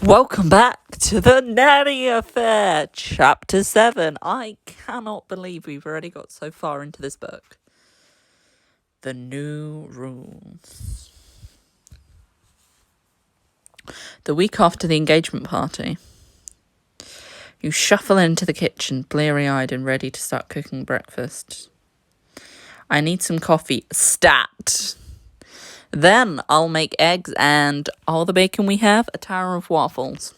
Welcome back to the Nanny Affair, Chapter 7. I cannot believe we've already got so far into this book. The new rules. The week after the engagement party, you shuffle into the kitchen, bleary-eyed and ready to start cooking breakfast. I need some coffee, stat. Then I'll make eggs and all the bacon we have, a tower of waffles.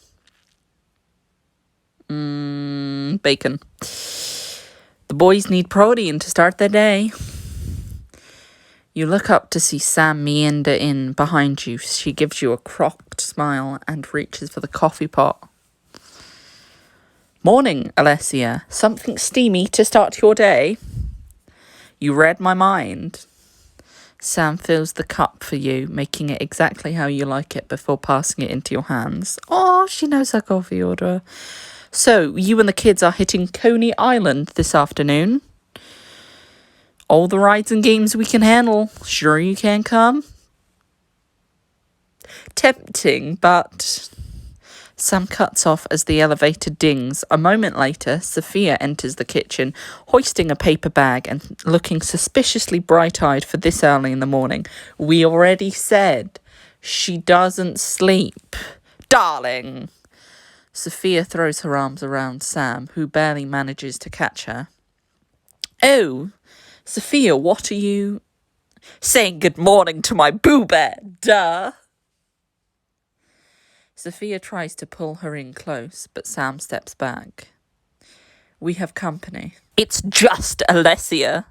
Bacon. The boys need protein to start their day. You look up to see Sam meander in behind you. She gives you a crocked smile and reaches for the coffee pot. Morning, Alessia. Something steamy to start your day? You read my mind. Sam fills the cup for you, making it exactly how you like it before passing it into your hands. Oh, she knows her coffee order. So, you and the kids are hitting Coney Island this afternoon? All the rides and games we can handle. Sure you can come? Tempting, but... Sam cuts off as the elevator dings. A moment later, Sophia enters the kitchen, hoisting a paper bag and looking suspiciously bright-eyed for this early in the morning. We already said she doesn't sleep. Darling! Sophia throws her arms around Sam, who barely manages to catch her. Oh, Sophia, what are you... Saying good morning to my boo bear, duh! Sophia tries to pull her in close, but Sam steps back. We have company. It's just Alessia.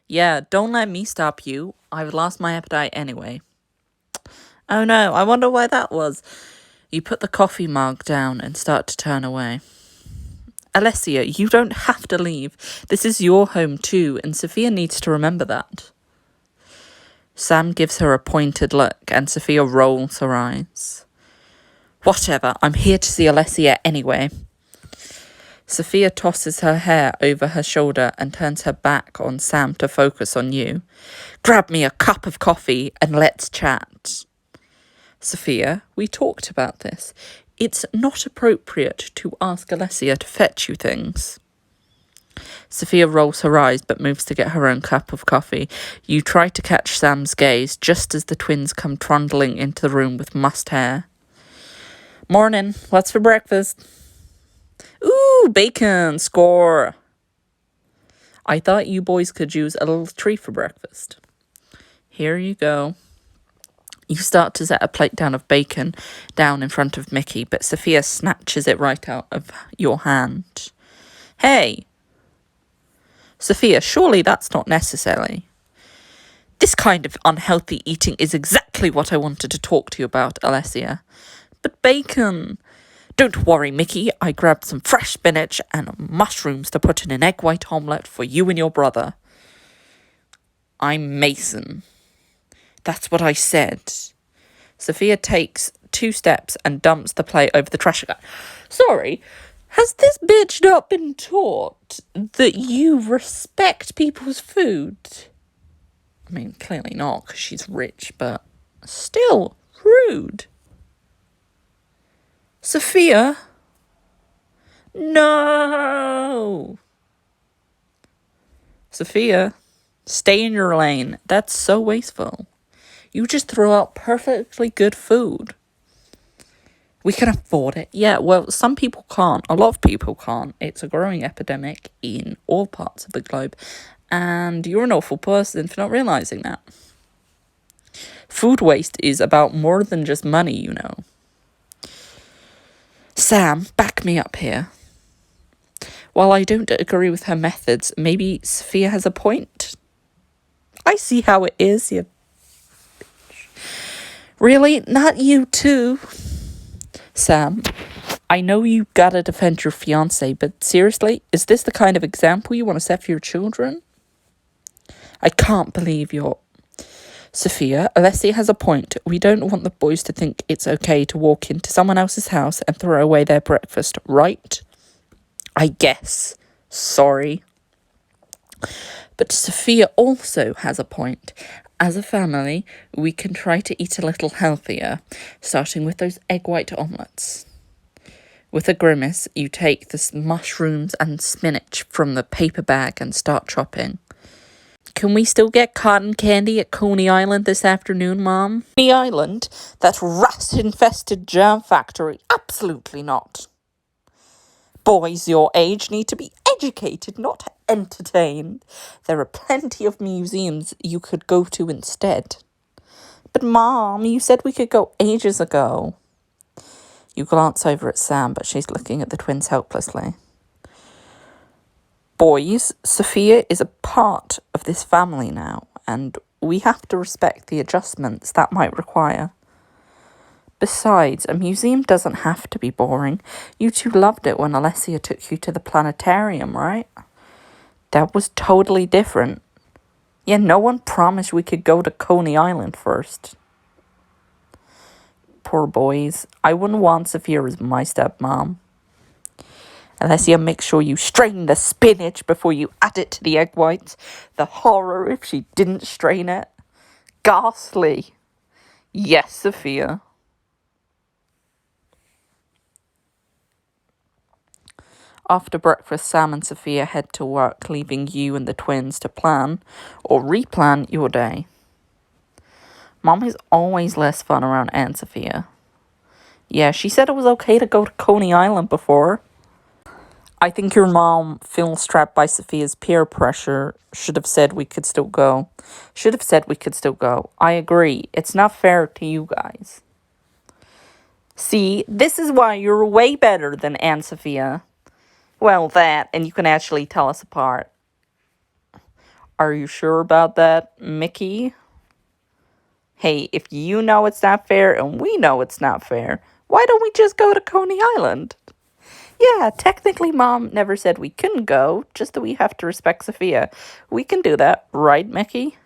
Yeah, don't let me stop you. I've lost my appetite anyway. Oh no, I wonder why that was. You put the coffee mug down and start to turn away. Alessia, you don't have to leave. This is your home too, and Sophia needs to remember that. Sam gives her a pointed look, and Sophia rolls her eyes. Whatever, I'm here to see Alessia anyway. Sophia tosses her hair over her shoulder and turns her back on Sam to focus on you. Grab me a cup of coffee and let's chat. Sophia, we talked about this. It's not appropriate to ask Alessia to fetch you things. Sophia rolls her eyes but moves to get her own cup of coffee. You try to catch Sam's gaze just as the twins come trundling into the room with mussed hair. Morning, what's for breakfast? Ooh, bacon, score. I thought you boys could use a little treat for breakfast. Here you go. You start to set a plate down of bacon down in front of Mickey, but Sophia snatches it right out of your hand. Hey! Sophia, surely that's not necessary. This kind of unhealthy eating is exactly what I wanted to talk to you about, Alessia. But bacon. Don't worry, Mickey. I grabbed some fresh spinach and mushrooms to put in an egg white omelette for you and your brother. I'm Mason. That's what I said. Sophia takes 2 steps and dumps the plate over the trash can. Sorry, has this bitch not been taught that you respect people's food? I mean, clearly not, because she's rich, but still rude. Sophia? No! Sophia, stay in your lane. That's so wasteful. You just throw out perfectly good food. We can afford it. Yeah, well, some people can't. A lot of people can't. It's a growing epidemic in all parts of the globe. And you're an awful person for not realising that. Food waste is about more than just money, you know. Sam, back me up here. While I don't agree with her methods, maybe Sophia has a point. I see how it is, you... Really? Not you too? Sam, I know you gotta defend your fiancé, but seriously, is this the kind of example you want to set for your children? I can't believe you're... Sophia, Alessia has a point. We don't want the boys to think it's okay to walk into someone else's house and throw away their breakfast, right? I guess. Sorry. But Sophia also has a point. As a family, we can try to eat a little healthier, starting with those egg white omelets. With a grimace, you take the mushrooms and spinach from the paper bag and start chopping. Can we still get cotton candy at Coney Island this afternoon, Mom? Coney Island? That rat-infested germ factory? Absolutely not. Boys your age need to be educated, not entertained. There are plenty of museums you could go to instead. But Mom, you said we could go ages ago. You glance over at Sam, but she's looking at the twins helplessly. Boys, Sophia is a part of this family now, and we have to respect the adjustments that might require. Besides, a museum doesn't have to be boring. You two loved it when Alessia took you to the planetarium, right? That was totally different. Yeah, no one promised we could go to Coney Island first. Poor boys. I wouldn't want Sophia as my stepmom. Alessia, make sure you strain the spinach before you add it to the egg whites. The horror if she didn't strain it. Ghastly. Yes, Sophia. After breakfast, Sam and Sophia head to work, leaving you and the twins to plan or replan your day. Mom is always less fun around Aunt Sophia. Yeah, she said it was okay to go to Coney Island before. I think your mom, feeling strapped by Sophia's peer pressure, should have said we could still go. I agree. It's not fair to you guys. See, this is why you're way better than Aunt Sophia. Well, that, and you can actually tell us apart. Are you sure about that, Mickey? Hey, if you know it's not fair and we know it's not fair, why don't we just go to Coney Island? Yeah, technically Mom never said we couldn't go, just that we have to respect Sophia. We can do that, right, Mickey?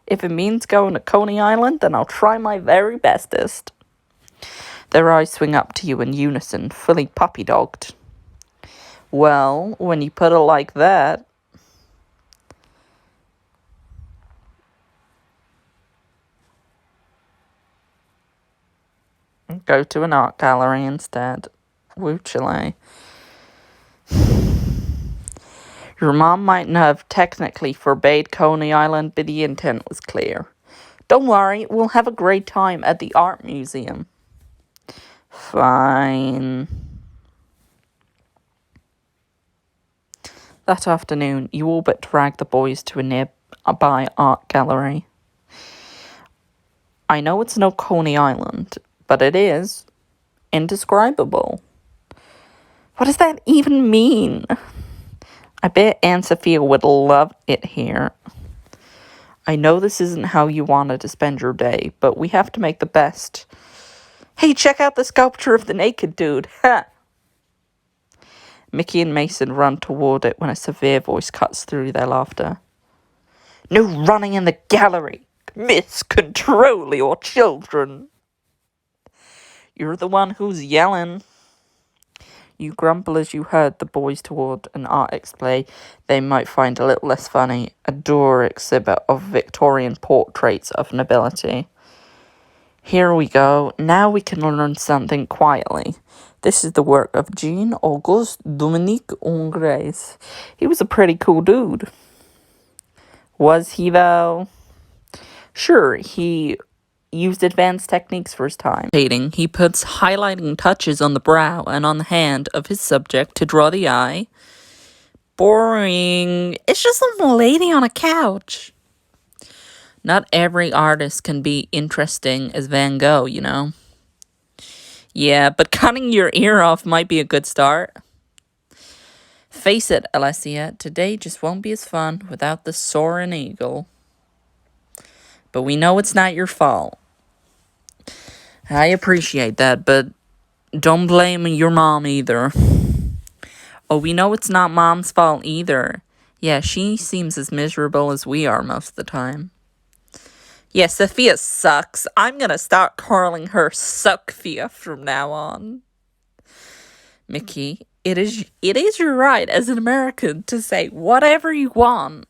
If it means going to Coney Island, then I'll try my very bestest. Their eyes swing up to you in unison, fully puppy-dogged. Well, when you put it like that... Go to an art gallery instead. Woo Chile. Your mom mightn't have technically forbade Coney Island, but the intent was clear. Don't worry, we'll have a great time at the art museum. Fine. That afternoon, you all but drag the boys to a nearby art gallery. I know it's no Coney Island, but it is indescribable. What does that even mean? I bet Aunt Sophia would love it here. I know this isn't how you wanted to spend your day, but we have to make the best. Hey, check out the sculpture of the naked dude. Ha! Mickey and Mason run toward it when a severe voice cuts through their laughter. No running in the gallery. Miss, control your children. You're the one who's yelling. You grumble as you herd the boys toward an art display they might find a little less funny, a door exhibit of Victorian portraits of nobility. Here we go. Now we can learn something quietly. This is the work of Jean-Auguste Dominique Ingres. He was a pretty cool dude. Was he, though? Sure, he used advanced techniques for his time. He puts highlighting touches on the brow and on the hand of his subject to draw the eye. Boring. It's just a lady on a couch. Not every artist can be interesting as Van Gogh, you know. Yeah, but cutting your ear off might be a good start. Face it, Alessia, today just won't be as fun without the soaring eagle. But we know it's not your fault. I appreciate that, but don't blame your mom either. Oh, we know it's not Mom's fault either. Yeah, she seems as miserable as we are most of the time. Yeah, Sophia sucks. I'm gonna start calling her Sophia from now on. Mickey, it is your right as an American to say whatever you want.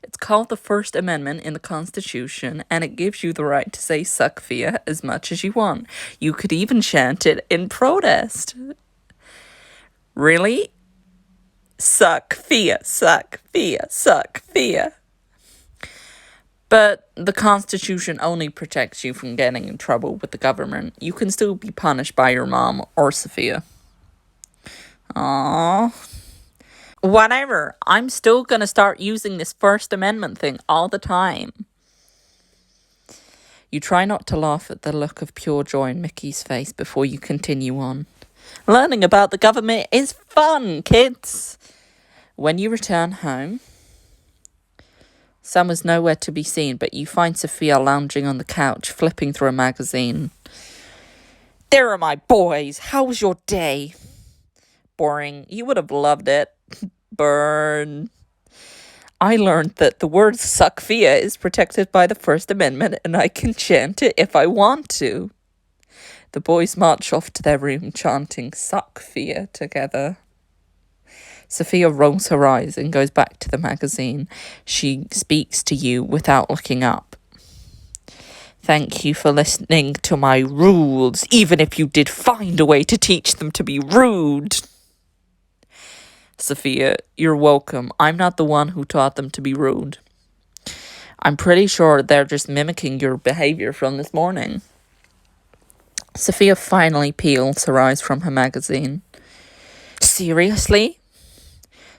It's called the First Amendment in the Constitution, and it gives you the right to say suck Fia as much as you want. You could even chant it in protest. Really? Suck Fia, suck Fia, suck Fia. But the Constitution only protects you from getting in trouble with the government. You can still be punished by your mom or Sophia. Aww. Whatever. I'm still gonna start using this First Amendment thing all the time. You try not to laugh at the look of pure joy in Mickey's face before you continue on. Learning about the government is fun, kids. When you return home, Sam was nowhere to be seen, but you find Sophia lounging on the couch, flipping through a magazine. There are my boys. How was your day? Boring. You would have loved it. Burn. I learned that the word suck Fia is protected by the First Amendment, and I can chant it if I want to. The boys march off to their room, chanting suck Fia together. Sophia rolls her eyes and goes back to the magazine. She speaks to you without looking up. Thank you for listening to my rules, even if you did find a way to teach them to be rude. Sophia, you're welcome. I'm not the one who taught them to be rude. I'm pretty sure they're just mimicking your behavior from this morning. Sophia finally peels her eyes from her magazine. Seriously?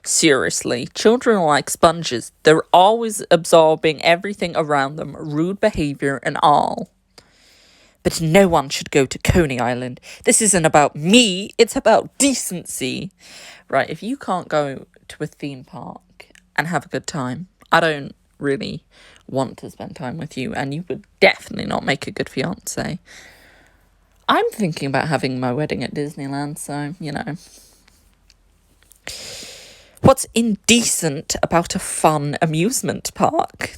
Seriously, children are like sponges. They're always absorbing everything around them, rude behavior and all. But no one should go to Coney Island. This isn't about me, it's about decency. Right, if you can't go to a theme park and have a good time, I don't really want to spend time with you, and you would definitely not make a good fiance. I'm thinking about having my wedding at Disneyland, so, you know. What's indecent about a fun amusement park?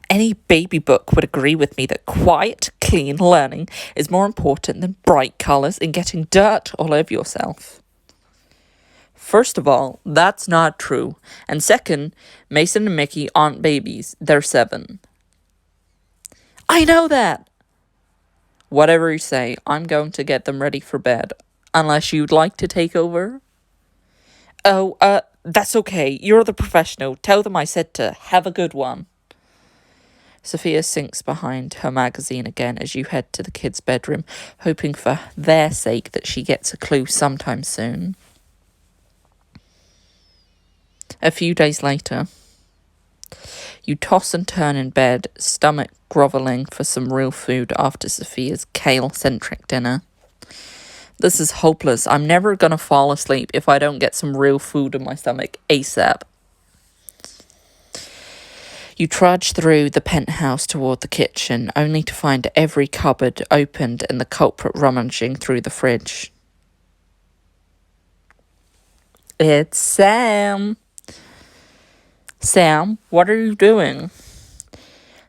Any baby book would agree with me that quiet, clean learning is more important than bright colours and getting dirt all over yourself. First of all, that's not true. And second, Mason and Mickey aren't babies. They're 7. I know that! Whatever you say, I'm going to get them ready for bed. Unless you'd like to take over? Oh, that's okay. You're the professional. Tell them I said to have a good one. Sophia sinks behind her magazine again as you head to the kids' bedroom, hoping for their sake that she gets a clue sometime soon. A few days later, you toss and turn in bed, stomach grovelling for some real food after Sophia's kale-centric dinner. This is hopeless. I'm never going to fall asleep if I don't get some real food in my stomach ASAP. You trudge through the penthouse toward the kitchen, only to find every cupboard opened and the culprit rummaging through the fridge. It's Sam. Sam, what are you doing?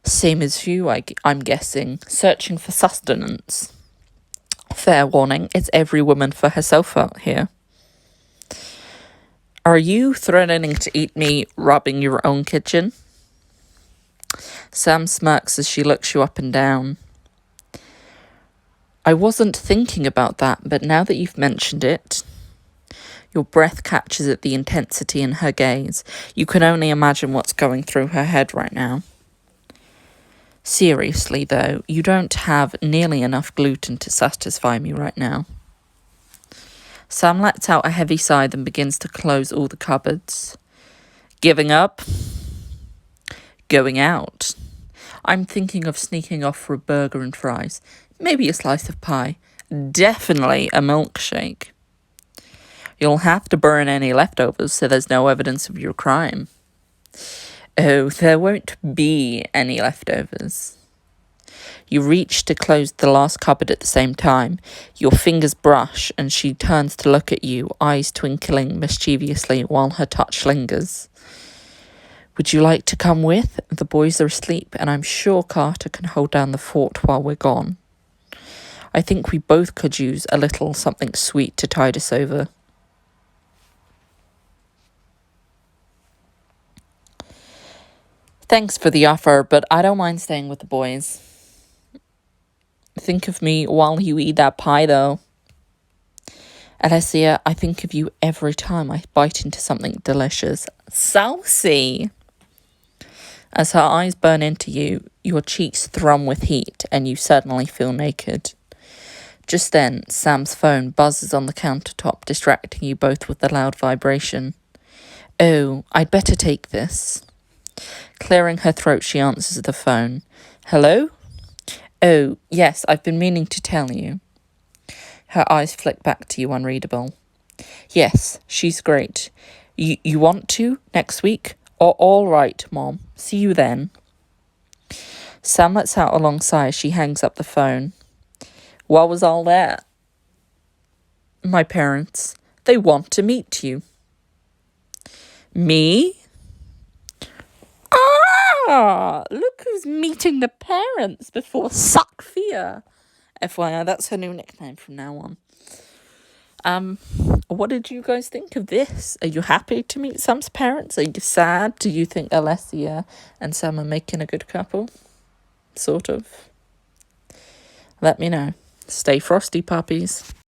Same as you, I'm guessing. Searching for sustenance. Fair warning, it's every woman for herself out here. Are you threatening to eat me robbing your own kitchen? Sam smirks as she looks you up and down. I wasn't thinking about that, but now that you've mentioned it... Your breath catches at the intensity in her gaze. You can only imagine what's going through her head right now. Seriously, though, you don't have nearly enough gluten to satisfy me right now. Sam lets out a heavy sigh and begins to close all the cupboards. Giving up? Going out. I'm thinking of sneaking off for a burger and fries. Maybe a slice of pie. Definitely a milkshake. You'll have to burn any leftovers so there's no evidence of your crime. Oh, there won't be any leftovers. You reach to close the last cupboard at the same time. Your fingers brush and she turns to look at you, eyes twinkling mischievously while her touch lingers. Would you like to come with? The boys are asleep and I'm sure Carter can hold down the fort while we're gone. I think we both could use a little something sweet to tide us over. Thanks for the offer, but I don't mind staying with the boys. Think of me while you eat that pie, though. Alessia, I think of you every time I bite into something delicious. Saucy! As her eyes burn into you, your cheeks thrum with heat, and you suddenly feel naked. Just then, Sam's phone buzzes on the countertop, distracting you both with the loud vibration. Oh, I'd better take this. Clearing her throat, she answers the phone. Hello? Oh, yes, I've been meaning to tell you. Her eyes flick back to you, unreadable. Yes, she's great. You want to? Next week? All right, Mom. See you then. Sam lets out a long sigh as she hangs up the phone. What was all that? My parents. They want to meet you. Me? Ah, look who's meeting the parents before Sophia. FYI, that's her new nickname from now on. What did you guys think of this? Are you happy to meet Sam's parents? Are you sad? Do you think Alessia and Sam are making a good couple? Sort of. Let me know. Stay frosty, puppies.